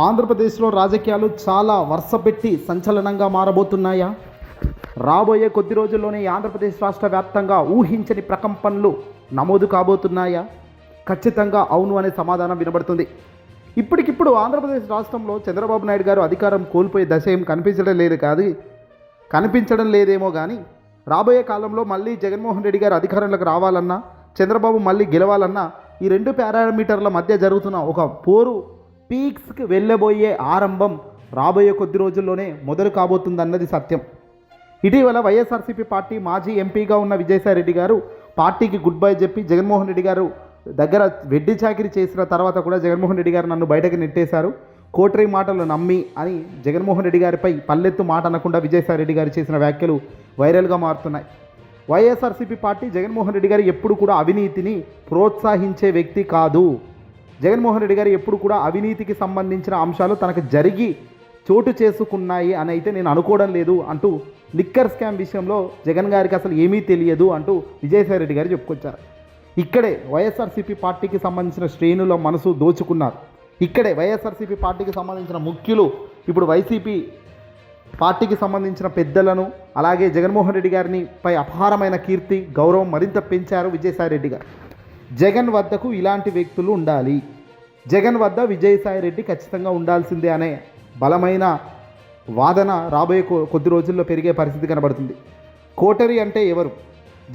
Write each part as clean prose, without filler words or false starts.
ఆంధ్రప్రదేశ్లో రాజకీయాలు చాలా వరుసపెట్టి సంచలనంగా మారబోతున్నాయా? రాబోయే కొద్ది రోజుల్లోనే ఆంధ్రప్రదేశ్ రాష్ట్ర వ్యాప్తంగా ఊహించని ప్రకంపనలు నమోదు కాబోతున్నాయా? ఖచ్చితంగా అవును అనే సమాధానం వినబడుతుంది. ఇప్పటికిప్పుడు ఆంధ్రప్రదేశ్ రాష్ట్రంలో చంద్రబాబు నాయుడు గారు అధికారం కోల్పోయే దశ ఏం కనిపించడం లేదేమో కానీ రాబోయే కాలంలో మళ్ళీ జగన్మోహన్ రెడ్డి గారు అధికారంలోకి రావాలన్నా, చంద్రబాబు మళ్ళీ గెలవాలన్నా ఈ రెండు పారామీటర్ల మధ్య జరుగుతున్న ఒక పోరు పీక్స్కి వెళ్ళబోయే ఆరంభం రాబోయే కొద్ది రోజుల్లోనే మొదలు కాబోతుందన్నది సత్యం. ఇటీవల వైఎస్ఆర్సీపీ పార్టీ మాజీ ఎంపీగా ఉన్న విజయసాయిరెడ్డి గారు పార్టీకి గుడ్ బై చెప్పి జగన్మోహన్ రెడ్డి గారు దగ్గర వెడ్డి చాకిరీ చేసిన తర్వాత కూడా జగన్మోహన్ రెడ్డి గారు నన్ను బయటకు నెట్టేశారు, కోటరీ మాటలు నమ్మి అని జగన్మోహన్ రెడ్డి గారిపై పల్లెత్తు మాట అనకుండా విజయసాయిరెడ్డి గారు చేసిన వ్యాఖ్యలు వైరల్గా మారుతున్నాయి. వైఎస్ఆర్సీపీ పార్టీ జగన్మోహన్ రెడ్డి గారు ఎప్పుడు కూడా అవినీతిని ప్రోత్సహించే వ్యక్తి కాదు. జగన్మోహన్ రెడ్డి గారు ఎప్పుడు కూడా అవినీతికి సంబంధించిన అంశాలు తనకు జరిగి చోటు చేసుకున్నాయి అని అయితే నేను అనుకోవడం లేదు అంటూ లిక్కర్ స్కామ్ విషయంలో జగన్ గారికి అసలు ఏమీ తెలియదు అంటూ విజయసాయిరెడ్డి గారు చెప్పుకొచ్చారు. ఇక్కడే వైఎస్ఆర్సీపీ పార్టీకి సంబంధించిన శ్రేణుల మనసు దోచుకున్నారు. ఇక్కడే వైఎస్ఆర్సీపీ పార్టీకి సంబంధించిన ముఖ్యులు ఇప్పుడు వైసీపీ పార్టీకి సంబంధించిన పెద్దలను అలాగే జగన్మోహన్ రెడ్డి గారిని పై అపారమైన కీర్తి గౌరవం మరింత పెంచారు విజయసాయిరెడ్డి గారు. జగన్ వద్దకు ఇలాంటి వ్యక్తులు ఉండాలి, జగన్ వద్ద విజయసాయిరెడ్డి ఖచ్చితంగా ఉండాల్సిందే అనే బలమైన వాదన రాబోయే కొద్ది రోజుల్లో పెరిగే పరిస్థితి కనబడుతుంది. కోటరీ అంటే ఎవరు?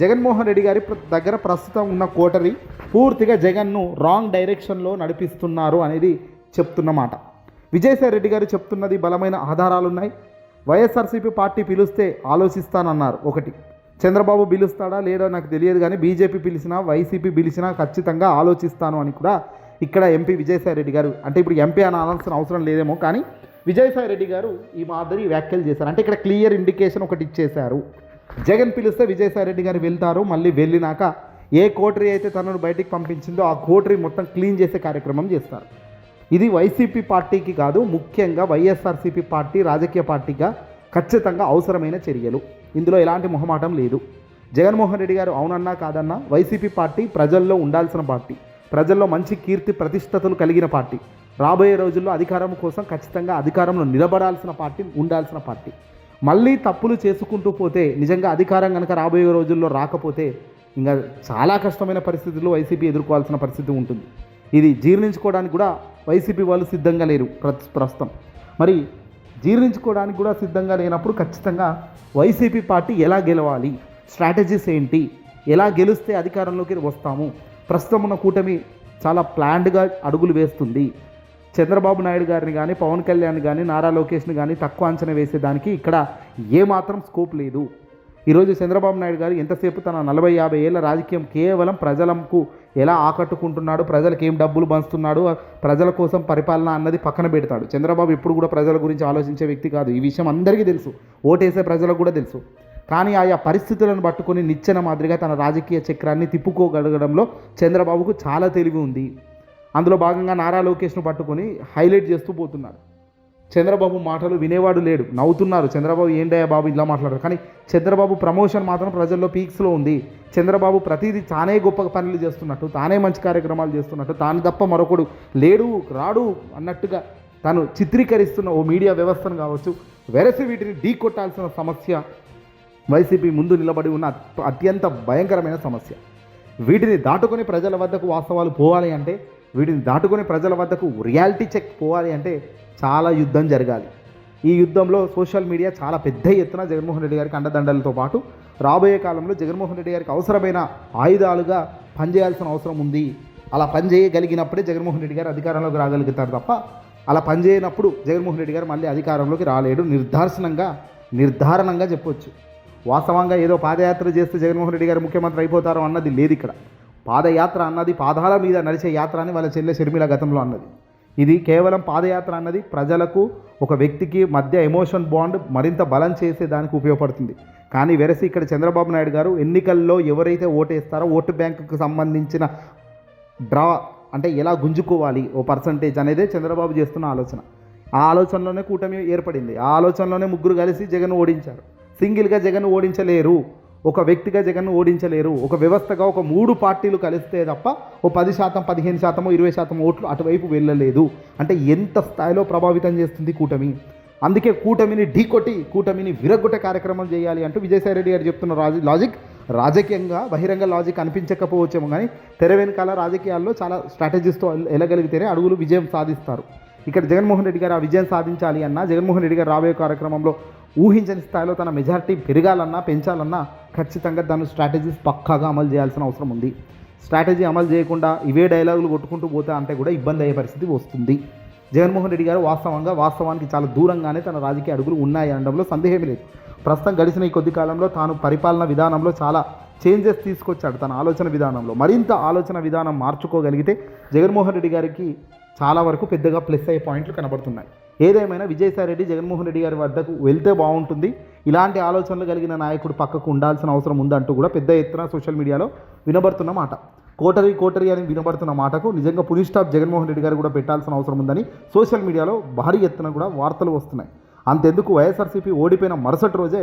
జగన్మోహన్ రెడ్డి గారి దగ్గర ప్రస్తుతం ఉన్న కోటరీ పూర్తిగా జగన్ను రాంగ్ డైరెక్షన్లో నడిపిస్తున్నారు అనేది చెప్తున్నమాట. విజయసాయిరెడ్డి గారు చెప్తున్నది బలమైన ఆధారాలు ఉన్నాయి. వైఎస్ఆర్సీపీ పార్టీ పిలిస్తే ఆలోచిస్తానన్నారు. ఒకటి, చంద్రబాబు పిలుస్తాడా లేదో నాకు తెలియదు కానీ బీజేపీ పిలిచినా వైసీపీ పిలిచినా ఖచ్చితంగా ఆలోచిస్తాను అని కూడా ఇక్కడ ఎంపీ విజయసాయిరెడ్డి గారు, అంటే ఇప్పుడు ఎంపీ అని అనాల్సిన అవసరం లేదేమో కానీ విజయసాయిరెడ్డి గారు ఈ మాదిరి వ్యాఖ్యలు చేశారు. అంటే ఇక్కడ క్లియర్ ఇండికేషన్ ఒకటి ఇచ్చేశారు. జగన్ పిలిస్తే విజయసాయిరెడ్డి గారు వెళ్తారు, మళ్ళీ వెళ్ళినాక ఏ కోటరీ అయితే తనను బయటికి పంపించిందో ఆ కోటరీ మొత్తం క్లీన్ చేసే కార్యక్రమం చేస్తారు. ఇది వైసీపీ పార్టీకి కాదు, ముఖ్యంగా వైఎస్ఆర్సీపీ పార్టీ రాజకీయ పార్టీగా ఖచ్చితంగా అవసరమైన చర్యలు. ఇందులో ఎలాంటి మొహమాటం లేదు. జగన్మోహన్ రెడ్డి గారు అవునన్నా కాదన్నా వైసీపీ పార్టీ ప్రజల్లో ఉండాల్సిన పార్టీ, ప్రజల్లో మంచి కీర్తి ప్రతిష్టతలు కలిగిన పార్టీ, రాబోయే రోజుల్లో అధికారం కోసం ఖచ్చితంగా అధికారంలో నిలబడాల్సిన పార్టీ, ఉండాల్సిన పార్టీ. మళ్ళీ తప్పులు చేసుకుంటూ పోతే నిజంగా అధికారం కనుక రాబోయే రోజుల్లో రాకపోతే ఇంకా చాలా కష్టమైన పరిస్థితుల్లో వైసీపీ ఎదుర్కోవాల్సిన పరిస్థితి ఉంటుంది. ఇది జీర్ణించుకోవడానికి కూడా వైసీపీ వాళ్ళు సిద్ధంగా లేరు ప్రస్తుతం. మరి జీర్ణించుకోవడానికి కూడా సిద్ధంగా లేనప్పుడు ఖచ్చితంగా వైసీపీ పార్టీ ఎలా గెలవాలి, స్ట్రాటజీస్ ఏంటి, ఎలా గెలిస్తే అధికారంలోకి వస్తాము, ప్రస్తుతం ఉన్న కూటమి చాలా ప్లాన్డ్గా అడుగులు వేస్తుంది. చంద్రబాబు నాయుడు గారిని కానీ పవన్ కళ్యాణ్ కానీ నారా లోకేష్ని కానీ తక్కువ అంచనా వేసేదానికి ఇక్కడ ఏమాత్రం స్కోప్ లేదు. ఈరోజు చంద్రబాబు నాయుడు గారు ఎంతసేపు తన 40-50 ఏళ్ళ రాజకీయం కేవలం ప్రజలకు ఎలా ఆకట్టుకుంటున్నాడు, ప్రజలకు ఏం డబ్బులు పంచుతున్నాడు, ప్రజల కోసం పరిపాలన అన్నది పక్కన పెడతాడు. చంద్రబాబు ఎప్పుడు కూడా ప్రజల గురించి ఆలోచించే వ్యక్తి కాదు. ఈ విషయం అందరికీ తెలుసు, ఓటేసే ప్రజలకు కూడా తెలుసు. కానీ ఆయా పరిస్థితులను పట్టుకొని నిచ్చెన మాదిరిగా తన రాజకీయ చక్రాన్ని తిప్పుకోగలగడంలో చంద్రబాబుకు చాలా తెలివి ఉంది. అందులో భాగంగా నారా లోకేష్ను పట్టుకొని హైలైట్ చేస్తూ పోతున్నాడు. చంద్రబాబు మాటలు వినేవాడు లేడు, నవ్వుతున్నారు. చంద్రబాబు ఏంటయ్యా బాబు ఇలా మాట్లాడారు, కానీ చంద్రబాబు ప్రమోషన్ మాత్రం ప్రజల్లో పీక్స్లో ఉంది. చంద్రబాబు ప్రతిదీ తానే గొప్ప పనులు చేస్తున్నట్టు, తానే మంచి కార్యక్రమాలు చేస్తున్నట్టు, తాను తప్ప మరొకడు లేడు రాడు అన్నట్టుగా తాను చిత్రీకరిస్తున్న ఓ మీడియా వ్యవస్థను కావచ్చు, వెరసి వీటిని ఢీ కొట్టాల్సిన సమస్య వైసీపీ ముందు నిలబడి ఉన్న అత్యంత భయంకరమైన సమస్య. వీటిని దాటుకొని ప్రజల వద్దకు వాస్తవాలు పోవాలి అంటే, వీటిని దాటుకొని ప్రజల వద్దకు రియాలిటీ చెక్ పోవాలి అంటే చాలా యుద్ధం జరగాలి. ఈ యుద్ధంలో సోషల్ మీడియా చాలా పెద్ద ఎత్తున జగన్మోహన్ రెడ్డి గారికి అండదండలతో పాటు రాబోయే కాలంలో జగన్మోహన్ రెడ్డి గారికి అవసరమైన ఆయుధాలుగా పనిచేయాల్సిన అవసరం ఉంది. అలా పనిచేయగలిగినప్పుడే జగన్మోహన్ రెడ్డి గారు అధికారంలోకి రాగలుగుతారు తప్ప అలా పనిచేయనప్పుడు జగన్మోహన్ రెడ్డి గారు మళ్ళీ అధికారంలోకి రాలేడు. నిర్ధారణంగా చెప్పొచ్చు. వాస్తవంగా ఏదో పాదయాత్ర చేస్తే జగన్మోహన్ రెడ్డి గారు ముఖ్యమంత్రి అయిపోతారు అన్నది లేదు. ఇక్కడ పాదయాత్ర అన్నది పాదాల మీద నడిచే యాత్ర అని వాళ్ళ చెల్లె షర్మిల గతంలో అన్నది. ఇది కేవలం పాదయాత్ర అన్నది ప్రజలకు ఒక వ్యక్తికి మధ్య ఎమోషన్ బాండ్ మరింత బలం చేసేదానికి ఉపయోగపడుతుంది. కానీ వెరసి ఇక్కడ చంద్రబాబు నాయుడు గారు ఎన్నికల్లో ఎవరైతే ఓటేస్తారో ఓటు బ్యాంకుకు సంబంధించిన డ్రా అంటే ఎలా గుంజుకోవాలి ఓ పర్సంటేజ్ అనేదే చంద్రబాబు చేస్తున్న ఆలోచన. ఆ ఆలోచనలోనే కూటమి ఏర్పడింది. ఆ ఆలోచనలోనే ముగ్గురు కలిసి జగన్ ఓడించారు. సింగిల్గా జగన్ ఓడించలేరు. ఒక వ్యక్తిగా జగన్ను ఓడించలేరు. ఒక వ్యవస్థగా ఒక 3 పార్టీలు కలిస్తే తప్ప ఓ 10%, 15%, 20% ఓట్లు అటువైపు వెళ్ళలేదు. అంటే ఎంత స్థాయిలో ప్రభావితం చేస్తుంది కూటమి. అందుకే కూటమిని ఢీకొట్టి కూటమిని విరగొట్టే కార్యక్రమం చేయాలి అంటూ విజయసాయిరెడ్డి గారు చెప్తున్న లాజిక్ రాజకీయంగా బహిరంగ లాజిక్ అనిపించకపోవచ్చేమో, కానీ తెర వెనకాల రాజకీయాల్లో చాలా స్ట్రాటజీస్తో వెళ్ళగలిగితేనే అడుగులు విజయం సాధిస్తారు. ఇక్కడ జగన్మోహన్ రెడ్డి గారు ఆ విజయం సాధించాలి అన్నా, జగన్మోహన్ రెడ్డి గారు రాబోయే కార్యక్రమంలో ఊహించని స్థాయిలో తన మెజారిటీ పెరగాలన్నా, పెంచాలన్నా ఖచ్చితంగా దాని స్ట్రాటజీస్ పక్కాగా అమలు చేయాల్సిన అవసరం ఉంది. స్ట్రాటజీ అమలు చేయకుండా ఇవే డైలాగులు కొట్టుకుంటూ పోతా అంటే కూడా ఇబ్బంది అయ్యే పరిస్థితి వస్తుంది. జగన్మోహన్ రెడ్డి గారు వాస్తవానికి చాలా దూరంగానే తన రాజకీయ అడుగులు ఉన్నాయి అనడంలో సందేహం లేదు. ప్రస్తుతం గడిచిన ఈ కొద్ది కాలంలో తాను పరిపాలన విధానంలో చాలా చేంజెస్ తీసుకొచ్చాడు. తన ఆలోచన విధానంలో మరింత ఆలోచన విధానం మార్చుకోగలిగితే జగన్మోహన్ రెడ్డి గారికి చాలా వరకు పెద్దగా ప్లస్ అయ్యే పాయింట్లు కనబడుతున్నాయి. ఏదేమైనా విజయసాయిరెడ్డి జగన్మోహన్ రెడ్డి గారి వద్దకు వెళ్తే బాగుంటుంది, ఇలాంటి ఆలోచనలు కలిగిన నాయకుడు పక్కకు ఉండాల్సిన అవసరం ఉందంటూ కూడా పెద్ద ఎత్తున సోషల్ మీడియాలో వినబడుతున్న మాట. కోటరీ అని వినబడుతున్న మాటకు నిజంగా పులి స్టాప్ జగన్మోహన్ రెడ్డి గారు కూడా పెట్టాల్సిన అవసరం ఉందని సోషల్ మీడియాలో భారీ ఎత్తున కూడా వార్తలు వస్తున్నాయి. అంతెందుకు వైఎస్ఆర్సీపీ ఓడిపోయిన మరుసటి రోజే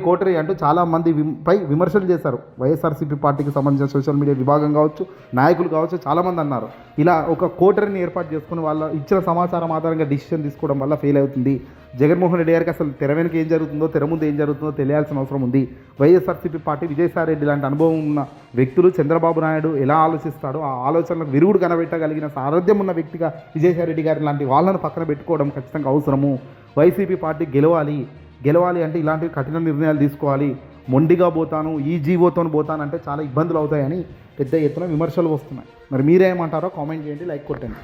కోటరీ అంటూ చాలామంది పై విమర్శలు చేశారు. వైఎస్ఆర్సీపీ పార్టీకి సంబంధించిన సోషల్ మీడియా విభాగం కావచ్చు, నాయకులు కావచ్చు, చాలామంది అన్నారు ఇలా ఒక కోటరీని ఏర్పాటు చేసుకుని వాళ్ళ ఇచ్చిన సమాచారం ఆధారంగా డిసిషన్ తీసుకోవడం వల్ల ఫెయిల్ అవుతుంది. జగన్మోహన్ రెడ్డి గారికి అసలు తెర వెనుక ఏం జరుగుతుందో, తెర ముందు ఏం జరుగుతుందో తెలియాల్సిన అవసరం ఉంది. వైఎస్ఆర్సీపీ పార్టీ విజయసాయిరెడ్డి లాంటి అనుభవం ఉన్న వ్యక్తులు, చంద్రబాబు నాయుడు ఎలా ఆలోచిస్తాడో ఆ ఆలోచనలకు విరుగుడు కనబెట్టగలిగిన సారథ్యం ఉన్న వ్యక్తిగా విజయసాయిరెడ్డి గారి లాంటి వాళ్ళను పక్కన పెట్టుకోవడం ఖచ్చితంగా అవసరము. వైసీపీ పార్టీ గెలవాలి అంటే ఇలాంటి కఠిన నిర్ణయాలు తీసుకోవాలి. మొండిగా పోతాను, ఈ జీవోతో పోతానంటే చాలా ఇబ్బందులు అవుతాయని పెద్ద ఎత్తున విమర్శలు వస్తున్నాయి. మరి మీరేమంటారో కామెంట్ చేయండి, లైక్ కొట్టండి.